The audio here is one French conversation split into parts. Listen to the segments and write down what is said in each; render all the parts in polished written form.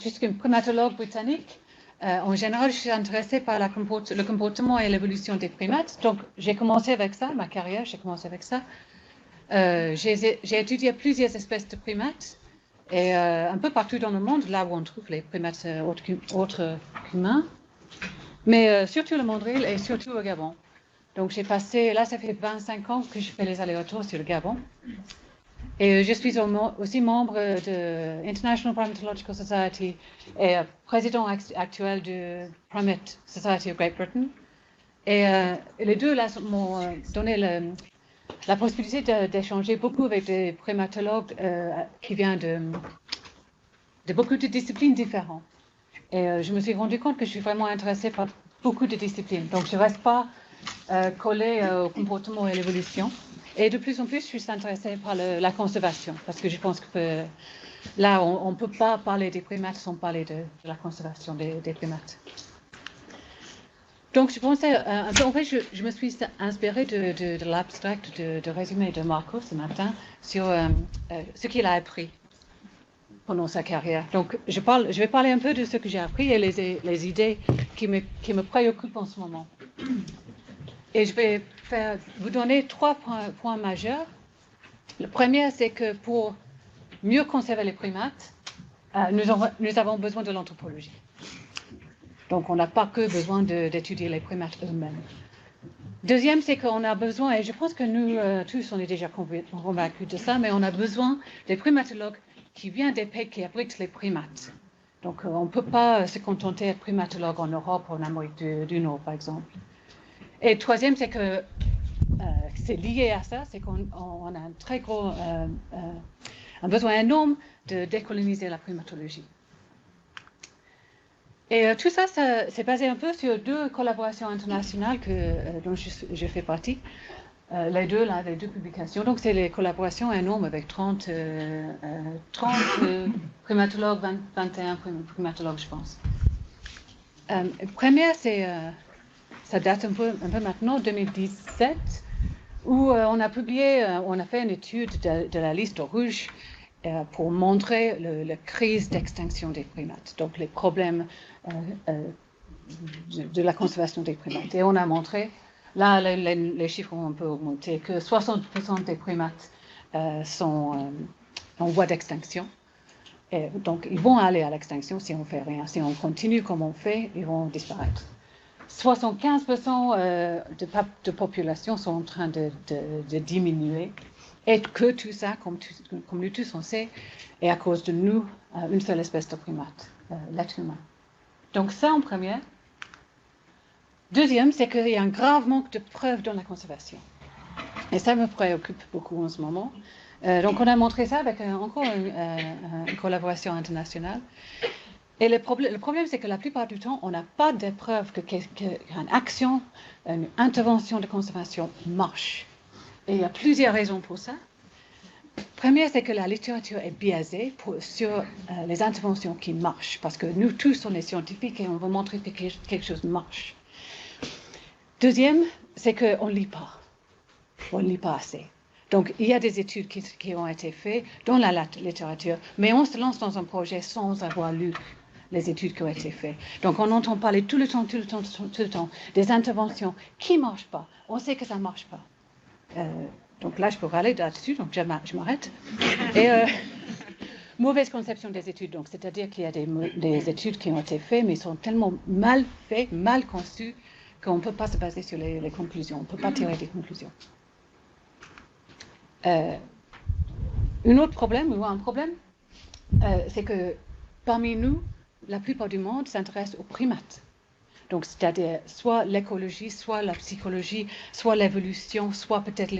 je suis une primatologue britannique. En général, je suis intéressée par le comportement et l'évolution des primates. Donc, j'ai commencé avec ça, ma carrière, j'ai commencé avec ça. J'ai étudié plusieurs espèces de primates et un peu partout dans le monde, là où on trouve les primates autres qu'humains, mais surtout le mandrill et surtout au Gabon. Donc j'ai passé, là ça fait 25 ans que je fais les allers-retours sur le Gabon. Et je suis aussi membre de International Primatological Society et président actuel de Primate Society of Great Britain. Et les deux là m'ont donné la possibilité d'échanger beaucoup avec des primatologues qui viennent de beaucoup de disciplines différentes. Et je me suis rendu compte que je suis vraiment intéressée par beaucoup de disciplines. Donc je ne reste pas collée au comportement et à l'évolution. Et de plus en plus, je suis intéressée par la conservation, parce que je pense que là, on ne peut pas parler des primates sans parler de la conservation des primates. Donc, je pensais, en fait, je me suis inspirée de l'abstract de résumé de Marco ce matin sur ce qu'il a appris pendant sa carrière. Donc, je vais parler un peu de ce que j'ai appris et les idées qui me préoccupent en ce moment. Et je vais vous donner 3 points majeurs. Le premier, c'est que pour mieux conserver les primates, nous avons besoin de l'anthropologie. Donc, on n'a pas que besoin d'étudier les primates eux-mêmes. Deuxième, c'est qu'on a besoin, et je pense que nous tous, on est déjà convaincus de ça, mais on a besoin des primatologues qui viennent des pays qui abritent les primates. Donc, on ne peut pas se contenter d'être primatologue en Europe ou en Amérique du Nord, par exemple. Et troisième, c'est que c'est lié à ça, c'est qu'on a un très gros, un besoin énorme de décoloniser la primatologie. Et tout ça, c'est basé un peu sur 2 collaborations internationales dont je fais partie. Les deux publications. Donc, c'est les collaborations énormes avec 30 primatologues, 21 primatologues, je pense. Première, ça date un peu maintenant, 2017, où on a fait une étude de la liste rouge pour montrer la crise d'extinction des primates, donc les problèmes de la conservation des primates. Et on a montré, là les chiffres ont un peu augmenté, que 60% des primates sont en voie d'extinction. Et donc ils vont aller à l'extinction si on ne fait rien. Si on continue comme on fait, ils vont disparaître. 75% de population sont en train de diminuer. Et que tout ça, comme nous tous on sait, est à cause de nous, une seule espèce de primate, l'être humain. Donc ça en premier. Deuxième, c'est qu'il y a un grave manque de preuves dans la conservation. Et ça me préoccupe beaucoup en ce moment. Donc on a montré ça avec encore une collaboration internationale. Et le problème, c'est que la plupart du temps, on n'a pas de preuves qu'une action, une intervention de conservation marche. Et il y a plusieurs raisons pour ça. Première, c'est que la littérature est biaisée sur les interventions qui marchent, parce que nous tous, on est scientifiques et on veut montrer que quelque chose marche. Deuxième, c'est qu'on ne lit pas. On ne lit pas assez. Donc, il y a des études qui ont été faites dans la littérature, mais on se lance dans un projet sans avoir lu les études qui ont été faites. Donc, on entend parler tout le temps, des interventions qui ne marchent pas. On sait que ça ne marche pas. Donc là, je peux râler là-dessus, donc je m'arrête. Et mauvaise conception des études, donc c'est-à-dire qu'il y a des études qui ont été faites, mais sont tellement mal faites, mal conçues, qu'on ne peut pas se baser sur les conclusions. On ne peut pas tirer des conclusions. Un autre problème, c'est que parmi nous, la plupart du monde s'intéresse aux primates. Donc, c'est-à-dire soit l'écologie, soit la psychologie, soit l'évolution, soit peut-être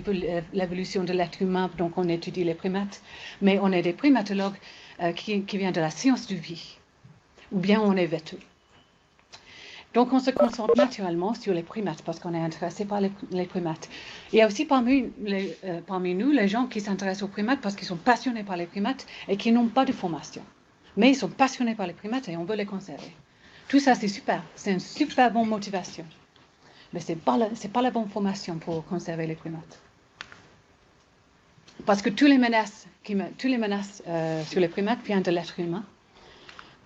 l'évolution de l'être humain, donc on étudie les primates. Mais on est des primatologues qui viennent de la science de vie, ou bien on est vêtus. Donc, on se concentre naturellement sur les primates parce qu'on est intéressé par les primates. Il y a aussi parmi nous les gens qui s'intéressent aux primates parce qu'ils sont passionnés par les primates et qui n'ont pas de formation. Mais ils sont passionnés par les primates et on veut les conserver. Tout ça, c'est super. C'est une super bonne motivation. Mais ce n'est pas la bonne formation pour conserver les primates. Parce que toutes les menaces sur les primates viennent de l'être humain.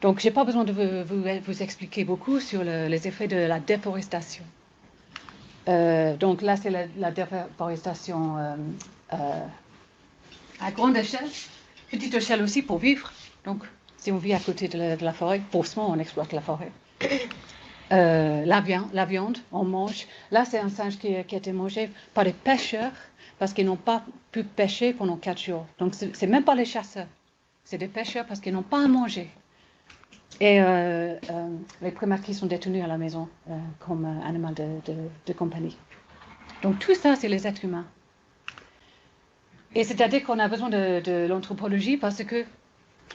Donc, je n'ai pas besoin de vous expliquer beaucoup sur les effets de la déforestation. Donc là, c'est la déforestation à grande échelle, petite échelle aussi pour vivre. Donc, si on vit à côté de la forêt, faussement, on exploite la forêt. La viande, on mange. Là, c'est un singe qui a été mangé par des pêcheurs parce qu'ils n'ont pas pu pêcher pendant 4 jours. Donc, ce n'est même pas les chasseurs. C'est des pêcheurs parce qu'ils n'ont pas à manger. Et les primates qui sont détenus à la maison comme animal de compagnie. Donc, tout ça, c'est les êtres humains. Et c'est-à-dire qu'on a besoin de l'anthropologie parce que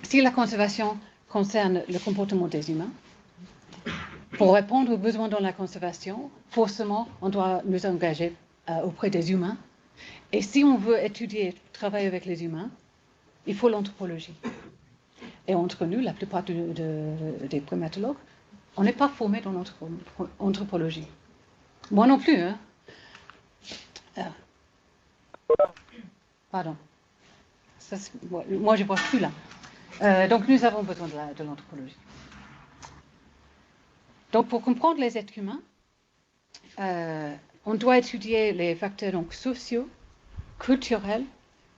si la conservation concerne le comportement des humains, pour répondre aux besoins dans la conservation, forcément, on doit nous engager auprès des humains. Et si on veut étudier, travailler avec les humains, il faut l'anthropologie. Et entre nous, la plupart des primatologues, on n'est pas formés dans l'anthropologie. Moi non plus. Hein. Pardon. Ça, moi, je ne vois plus là. Donc, nous avons besoin de l'anthropologie. Donc, pour comprendre les êtres humains, on doit étudier les facteurs donc, sociaux, culturels,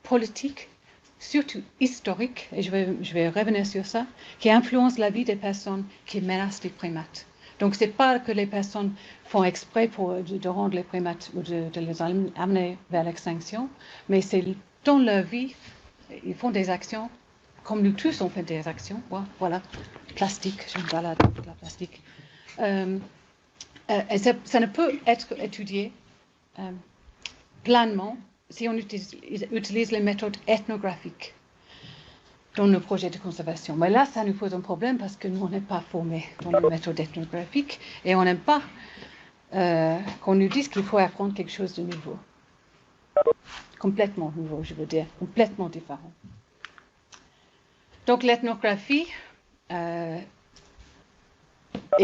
politiques, surtout historiques, et je vais revenir sur ça, qui influencent la vie des personnes qui menacent les primates. Donc, ce n'est pas que les personnes font exprès de rendre les primates ou de les amener vers l'extinction, mais c'est dans leur vie, ils font des actions, comme nous tous on fait des actions. Voilà, plastique, j'aime pas la plastique. Et ça ne peut être étudié pleinement si on utilise les méthodes ethnographiques dans nos projets de conservation. Mais là, ça nous pose un problème parce que nous, on n'est pas formés dans les méthodes ethnographiques et on n'aime pas qu'on nous dise qu'il faut apprendre quelque chose de nouveau. Complètement nouveau, je veux dire, complètement différent. Donc, l'ethnographie est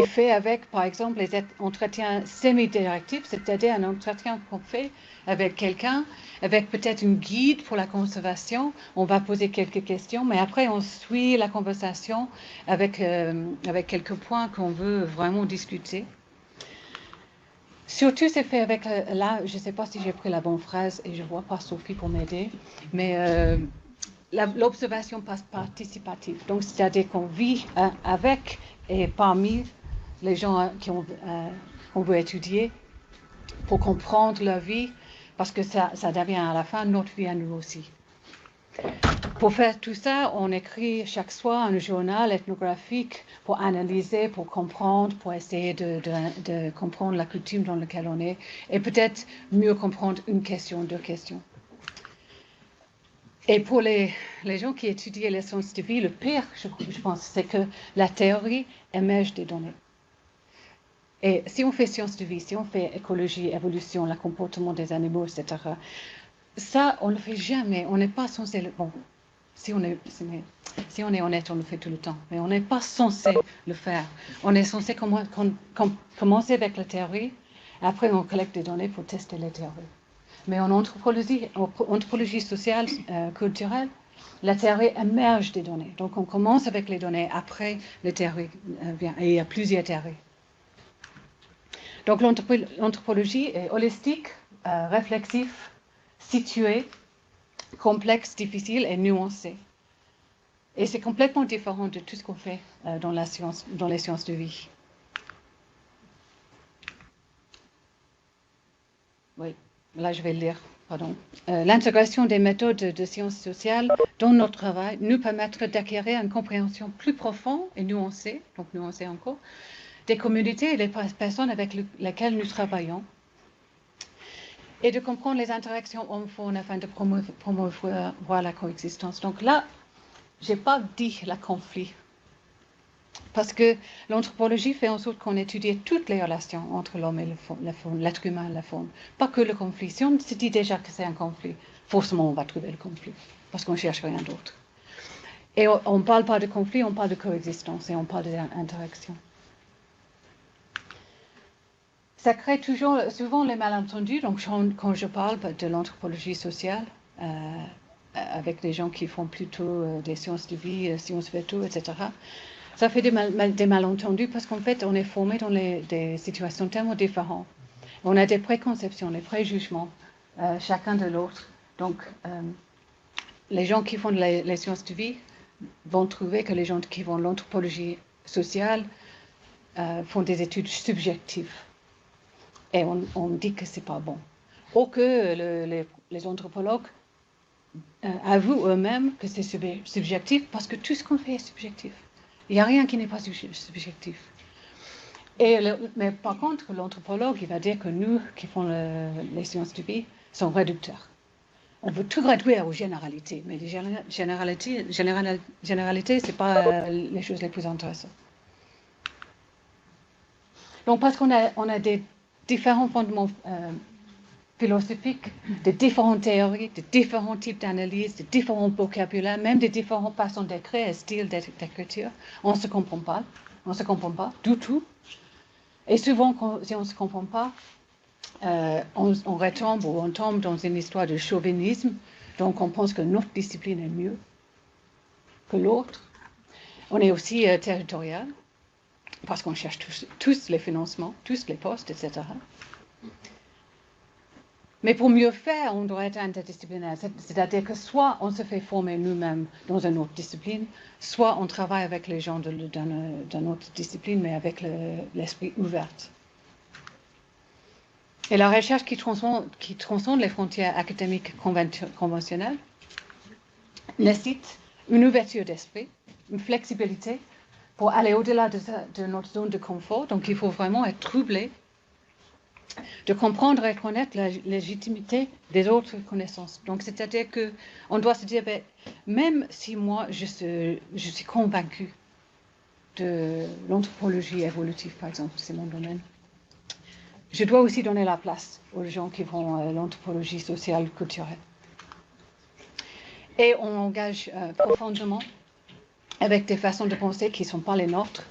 fait avec, par exemple, les entretiens semi-directifs, c'est-à-dire un entretien qu'on fait avec quelqu'un, avec peut-être une guide pour la conservation. On va poser quelques questions, mais après, on suit la conversation avec quelques points qu'on veut vraiment discuter. Surtout, c'est fait avec, là, je ne sais pas si j'ai pris la bonne phrase et je ne vois pas Sophie pour m'aider, mais l'observation participative. Donc, c'est-à-dire qu'on vit avec et parmi les gens qu'on veut étudier pour comprendre leur vie, parce que ça devient à la fin notre vie à nous aussi. Pour faire tout ça, on écrit chaque soir un journal ethnographique pour analyser, pour comprendre, pour essayer de comprendre la coutume dans laquelle on est et peut-être mieux comprendre une question, 2 questions. Et pour les gens qui étudient les sciences de vie, le pire, je pense, c'est que la théorie émerge des données. Et si on fait sciences de vie, si on fait écologie, évolution, le comportement des animaux, etc., ça, on ne le fait jamais. On n'est pas censé... Bon, si on est honnête, on le fait tout le temps. Mais on n'est pas censé le faire. On est censé commencer avec la théorie. Après, on collecte des données pour tester les théories. Mais en anthropologie sociale, culturelle, la théorie émerge des données. Donc, on commence avec les données, après les théories viennent. Et il y a plusieurs théories. Donc, l'anthropologie est holistique, réflexive, située, complexe, difficile et nuancée. Et c'est complètement différent de tout ce qu'on fait dans les sciences de vie. Oui. Là, je vais le lire, pardon. L'intégration des méthodes de sciences sociales dans notre travail nous permettra d'acquérir une compréhension plus profonde et nuancée, donc nuancée encore, des communautés et des personnes avec lesquelles nous travaillons, et de comprendre les interactions hommes-femmes afin de promouvoir la coexistence. Donc là, je n'ai pas dit le conflit. Parce que l'anthropologie fait en sorte qu'on étudie toutes les relations entre l'homme et l'être humain et la faune. Pas que le conflit. Si on se dit déjà que c'est un conflit, forcément on va trouver le conflit. Parce qu'on ne cherche rien d'autre. Et on ne parle pas de conflit, on parle de coexistence et on parle d'interaction. Ça crée souvent les malentendus. Donc quand je parle de l'anthropologie sociale, avec des gens qui font plutôt des sciences de vie, sciences véto, etc., Ça fait des malentendus parce qu'en fait, on est formé dans des situations tellement différentes. On a des préconceptions, des préjugements, chacun de l'autre. Donc, les gens qui font les sciences de vie vont trouver que les gens qui font l'anthropologie sociale font des études subjectives. Et on dit que c'est pas bon. Ou que les anthropologues avouent eux-mêmes que c'est subjectif parce que tout ce qu'on fait est subjectif. Il n'y a rien qui n'est pas subjectif. Mais par contre, l'anthropologue, il va dire que nous, qui font les sciences de vie, sont réducteurs. On veut tout réduire aux généralités, mais les généralités, ce n'est pas les choses les plus intéressantes. Donc, parce qu'on a des différents fondements philosophiques, de différentes théories, de différents types d'analyses, de différents vocabulaires, même de différentes façons d'écrire et styles d'écriture, on ne se comprend pas. On ne se comprend pas du tout. Et souvent, si on ne se comprend pas, on retombe ou on tombe dans une histoire de chauvinisme. Donc, on pense que notre discipline est mieux que l'autre. On est aussi territorial, parce qu'on cherche tous les financements, tous les postes, etc. Mais pour mieux faire, on doit être interdisciplinaire. C'est-à-dire que soit on se fait former nous-mêmes dans une autre discipline, soit on travaille avec les gens d'une autre discipline, mais avec l'esprit ouvert. Et la recherche qui transcende les frontières académiques conventionnelles nécessite une ouverture d'esprit, une flexibilité pour aller au-delà de notre zone de confort. Donc il faut vraiment être troublé de comprendre et connaître la légitimité des autres connaissances. Donc, c'est-à-dire qu'on doit se dire, même si moi, je suis convaincue de l'anthropologie évolutive, par exemple, c'est mon domaine, je dois aussi donner la place aux gens qui font l'anthropologie sociale culturelle. Et on engage profondément avec des façons de penser qui ne sont pas les nôtres,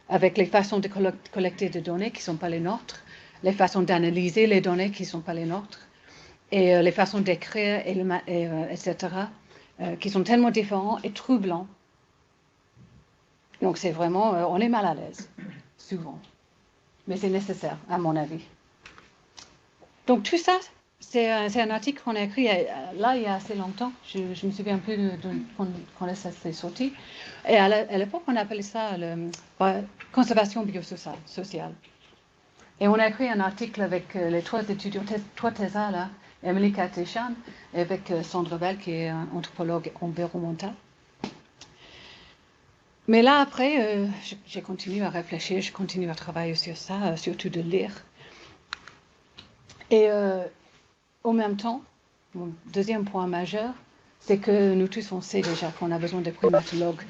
avec les façons de collecter des données qui ne sont pas les nôtres, les façons d'analyser les données qui ne sont pas les nôtres, et les façons d'écrire, etc., qui sont tellement différents et troublants. Donc c'est vraiment, on est mal à l'aise, souvent. Mais c'est nécessaire, à mon avis. Donc tout ça, c'est un article qu'on a écrit là, il y a assez longtemps. Je ne me souviens plus quand ça s'est sorti. Et à l'époque, on appelait ça conservation biosociale. Et on a écrit un article avec les trois étudiants, trois thésards là, Emily Katechan, et avec Sandra Bell, qui est un anthropologue environnemental. Mais là, après, j'ai continué à réfléchir, je continue à travailler sur ça, surtout de lire. Et en même temps, mon deuxième point majeur, c'est que nous tous, on sait déjà qu'on a besoin de primatologues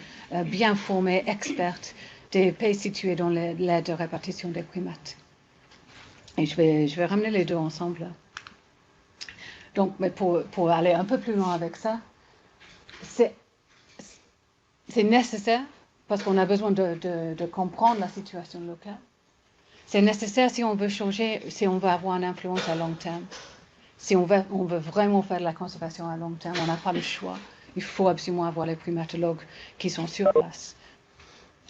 bien formés, experts, des pays situés dans l'aire de répartition des primates. Et je vais ramener les deux ensemble. Donc, mais pour aller un peu plus loin avec ça, c'est nécessaire parce qu'on a besoin de comprendre la situation locale. C'est nécessaire si on veut changer, si on veut avoir une influence à long terme. Si on veut vraiment faire de la conservation à long terme, on n'a pas le choix. Il faut absolument avoir les primatologues qui sont sur place.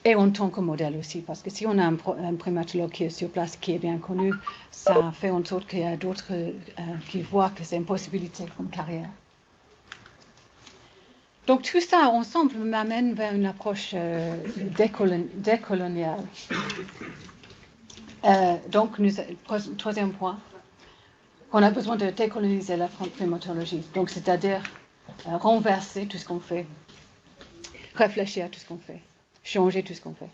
Et en tant que modèle aussi, parce que si on a un primatologue qui est sur place, qui est bien connu, ça fait en sorte qu'il y a d'autres qui voient que c'est une possibilité comme carrière. Donc tout ça ensemble m'amène vers une approche décoloniale. Donc, troisième point, qu'on a besoin de décoloniser la primatologie. Donc, c'est-à-dire renverser tout ce qu'on fait, réfléchir à tout ce qu'on fait, changer tout ce qu'on fait.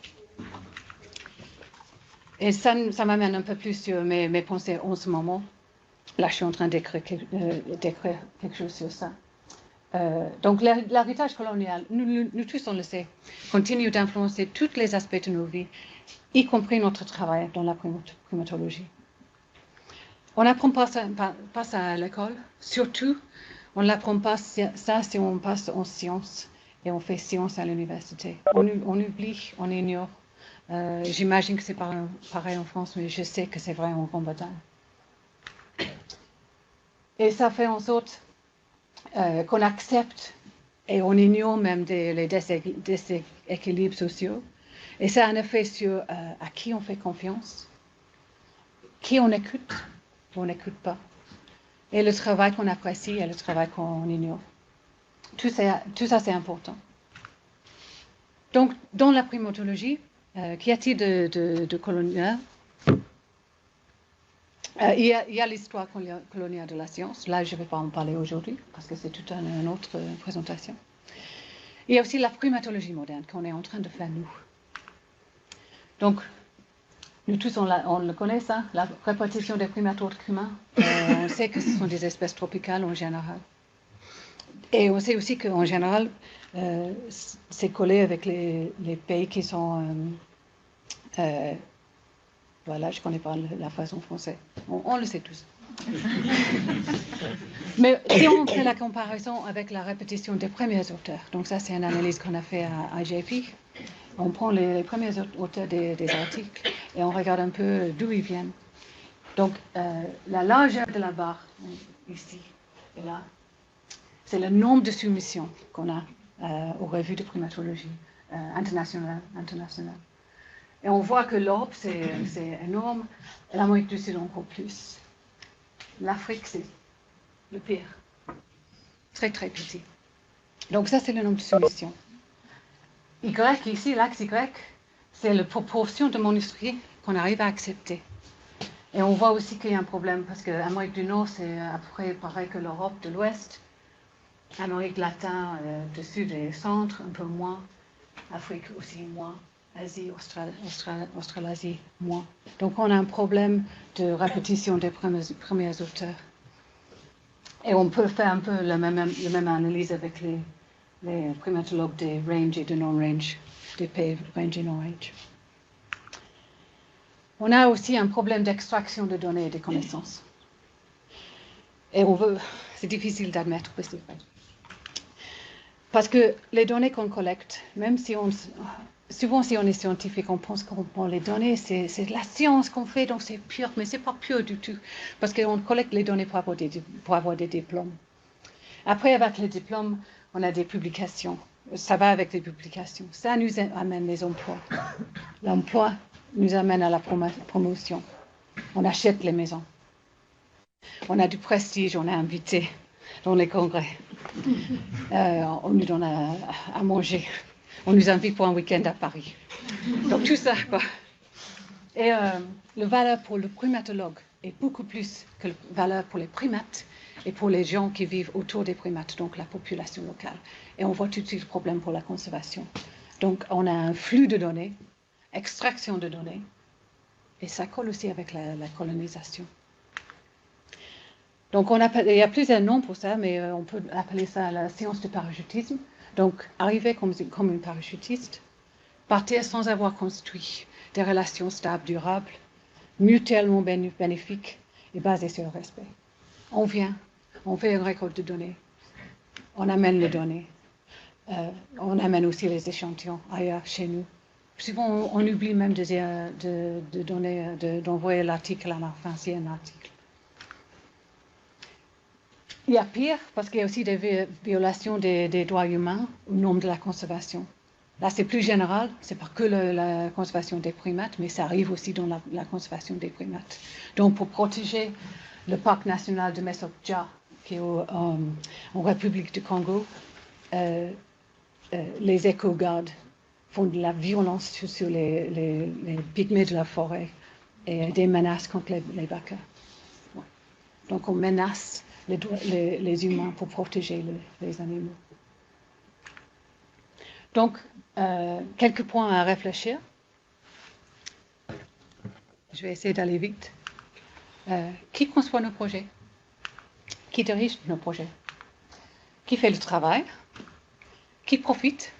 Et ça m'amène un peu plus sur mes pensées en ce moment. Là, je suis en train d'écrire quelque chose sur ça. Donc, l'héritage colonial, nous tous, on le sait, continue d'influencer tous les aspects de nos vies, y compris notre travail dans la primatologie. On n'apprend pas ça à l'école. Surtout, on n'apprend pas ça si on passe en sciences et on fait sciences à l'université. On oublie, on ignore. J'imagine que c'est pareil en France, mais je sais que c'est vrai en Grande-Bretagne. Et ça fait en sorte qu'on accepte Et on ignore même les déséquilibres sociaux. Et ça a un effet sur à qui on fait confiance, qui on écoute ou on n'écoute pas, et le travail qu'on apprécie et le travail qu'on ignore. Tout ça, c'est important. Donc, dans la primatologie, qu'y a-t-il de colonial? Il y a l'histoire coloniale de la science. Là, je ne vais pas en parler aujourd'hui, parce que c'est toute une autre présentation. Il y a aussi la primatologie moderne qu'on est en train de faire nous. Donc, nous tous, on le connaît, ça, la répartition des primates autres qu'humains. On sait que ce sont des espèces tropicales en général. Et on sait aussi qu'en général, c'est collé avec les pays qui sont... voilà, je ne connais pas la phrase en français. On le sait tous. Mais si on fait la comparaison avec la répétition des premiers auteurs, donc ça c'est une analyse qu'on a fait à IJP, on prend les premiers auteurs des articles et on regarde un peu d'où ils viennent. Donc la largeur de la barre, ici et là, c'est le nombre de soumissions qu'on a aux revues de primatologie internationale. Et on voit que l'Europe, c'est énorme, et l'Amérique du Sud encore plus. L'Afrique, c'est le pire. Très, très petit. Donc ça, c'est le nombre de soumissions. Y, ici, l'axe Y, c'est la proportion de manuscrits qu'on arrive à accepter. Et on voit aussi qu'il y a un problème, parce que l'Amérique du Nord, c'est à peu près pareil que l'Europe de l'Ouest. Amérique latine du Sud et Centre, un peu moins. Afrique aussi moins. Asie, Australasie, moins. Donc on a un problème de répétition des premiers auteurs. Et on peut faire un peu la même analyse avec les primatologues des range et de non-range, des pays range et non-range. On a aussi un problème d'extraction de données et de connaissances. Et c'est difficile d'admettre, mais c'est vrai. Parce que les données qu'on collecte, même si souvent si on est scientifique, on pense qu'on les données, c'est de la science qu'on fait, donc c'est pur, mais c'est pas pur du tout. Parce qu'on collecte les données pour avoir des diplômes. Après, avec les diplômes, on a des publications. Ça va avec les publications. Ça nous amène les emplois. L'emploi nous amène à la promotion. On achète les maisons. On a du prestige, on est invité dans les congrès. On nous donne à manger. On nous invite pour un week-end à Paris. Donc tout ça, quoi. Et la valeur pour le primatologue est beaucoup plus que la valeur pour les primates et pour les gens qui vivent autour des primates, donc la population locale. Et on voit tout de suite le problème pour la conservation. Donc on a un flux de données, extraction de données, et ça colle aussi avec la colonisation. Donc il y a plusieurs noms pour ça, mais on peut appeler ça la science du parachutisme. Donc arriver comme une parachutiste, partir sans avoir construit des relations stables, durables, mutuellement bénéfiques et basées sur le respect. On vient, on fait une récolte de données, on amène les données, on amène aussi les échantillons ailleurs, chez nous. Souvent, on oublie même d'envoyer l'article à la fin, c'est un article. Il y a pire, parce qu'il y a aussi des violations des droits humains au nom de la conservation. Là, c'est plus général, c'est pas que la conservation des primates, mais ça arrive aussi dans la conservation des primates. Donc, pour protéger le parc national de Mesokja, qui est en République du Congo, les éco-gardes font de la violence sur les pygmées de la forêt et des menaces contre les vaques. Ouais. Donc, on menace les humains pour protéger les animaux. Donc, quelques points à réfléchir. Je vais essayer d'aller vite. Qui conçoit nos projets? Qui dirige nos projets? Qui fait le travail? Qui profite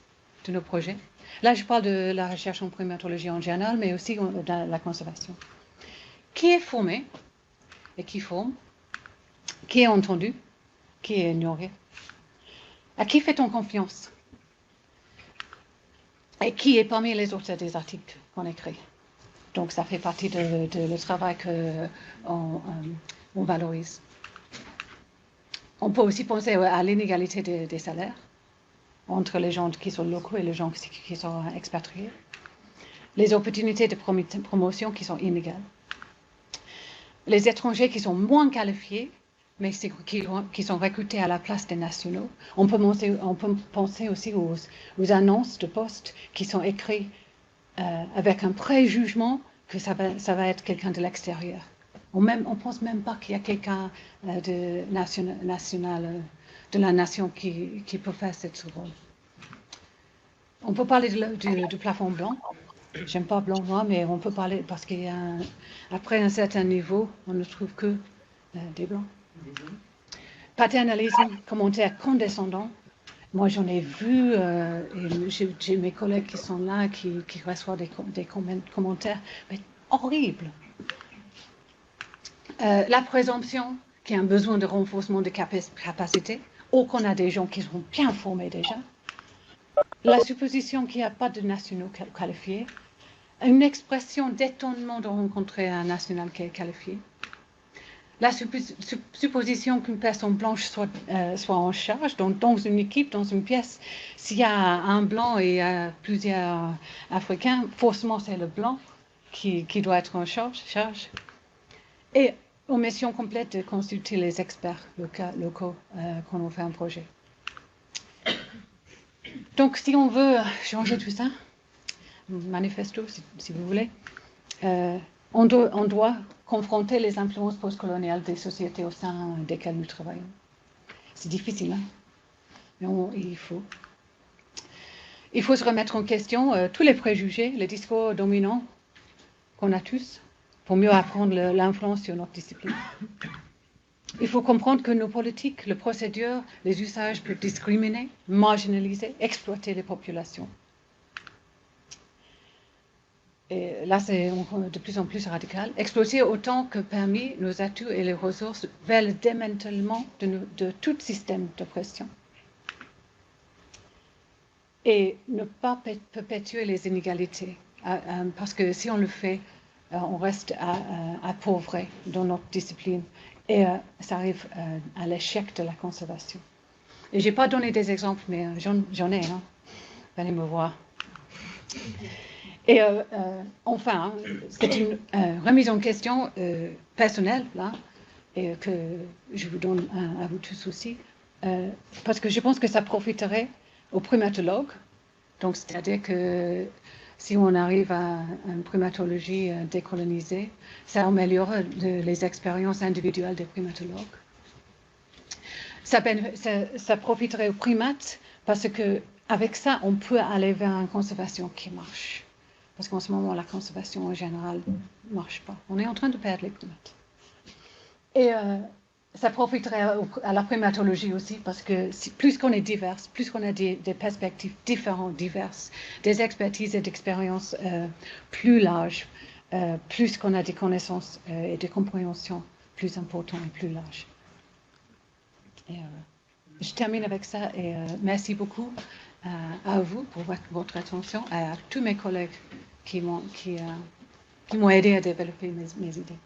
de nos projets? Là, je parle de la recherche en primatologie en général, mais aussi de la conservation. Qui est formé et qui forme? Qui est entendu? Qui est ignoré? À qui fait-on confiance? Et qui est parmi les auteurs des articles qu'on écrit? Donc, ça fait partie le travail qu'on valorise. On peut aussi penser à l'inégalité des salaires. entre les gens qui sont locaux et les gens qui sont expatriés. Les opportunités de promotion qui sont inégales. Les étrangers qui sont moins qualifiés, mais qui sont recrutés à la place des nationaux. On peut penser aussi aux annonces de postes qui sont écrites avec un préjugement que ça va être quelqu'un de l'extérieur. On ne pense même pas qu'il y a quelqu'un de la nation qui peut faire ce rôle. On peut parler du plafond blanc. J'aime pas blanc-noir, mais on peut parler parce qu'après un certain niveau, on ne trouve que des blancs. Paternalisme, commentaire condescendant. Moi, j'en ai vu, j'ai mes collègues qui sont là, qui reçoivent des commentaires mais horribles. La présomption, qui a un besoin de renforcement de capacité, ou qu'on a des gens qui sont bien formés déjà. La supposition qu'il n'y a pas de nationaux qualifiés. Une expression d'étonnement de rencontrer un national qui est qualifié. La supposition qu'une personne blanche soit en charge, donc dans une équipe, dans une pièce, s'il y a un blanc et plusieurs Africains, forcément c'est le blanc qui doit être en charge. Et omission complète de consulter les experts locaux quand on fait un projet. Donc si on veut changer tout ça, manifesto si vous voulez, on doit confronter les influences postcoloniales des sociétés au sein desquelles nous travaillons. C'est difficile, hein? Mais il faut. Il faut se remettre en question tous les préjugés, les discours dominants qu'on a tous, pour mieux apprendre l'influence sur notre discipline. Il faut comprendre que nos politiques, les procédures, les usages peuvent discriminer, marginaliser, exploiter les populations. Et là, c'est de plus en plus radical. Exploiter autant que permis nos atouts et les ressources vers le démantèlement de tout système d'oppression. Et ne pas perpétuer les inégalités. Parce que si on le fait, on reste appauvré dans notre discipline. Et ça arrive à l'échec de la conservation. Et je n'ai pas donné des exemples, mais j'en ai. Hein. Venez me voir. Et enfin, c'est une remise en question personnelle, là, et que je vous donne à vous tous aussi, parce que je pense que ça profiterait aux primatologues. Donc, c'est-à-dire que si on arrive à une primatologie décolonisée, ça améliore les expériences individuelles des primatologues. Ça profiterait aux primates parce qu'avec ça, on peut aller vers une conservation qui marche. Parce qu'en ce moment, la conservation en général ne marche pas. On est en train de perdre les primates. Et ça profiterait à la primatologie aussi, parce que plus qu'on est divers, plus qu'on a des perspectives différentes, diverses, des expertises et d'expériences plus larges, plus qu'on a des connaissances et des compréhensions plus importantes et plus larges. Et, je termine avec ça et merci beaucoup à vous pour votre attention et à tous mes collègues qui m'ont aidé à développer mes idées.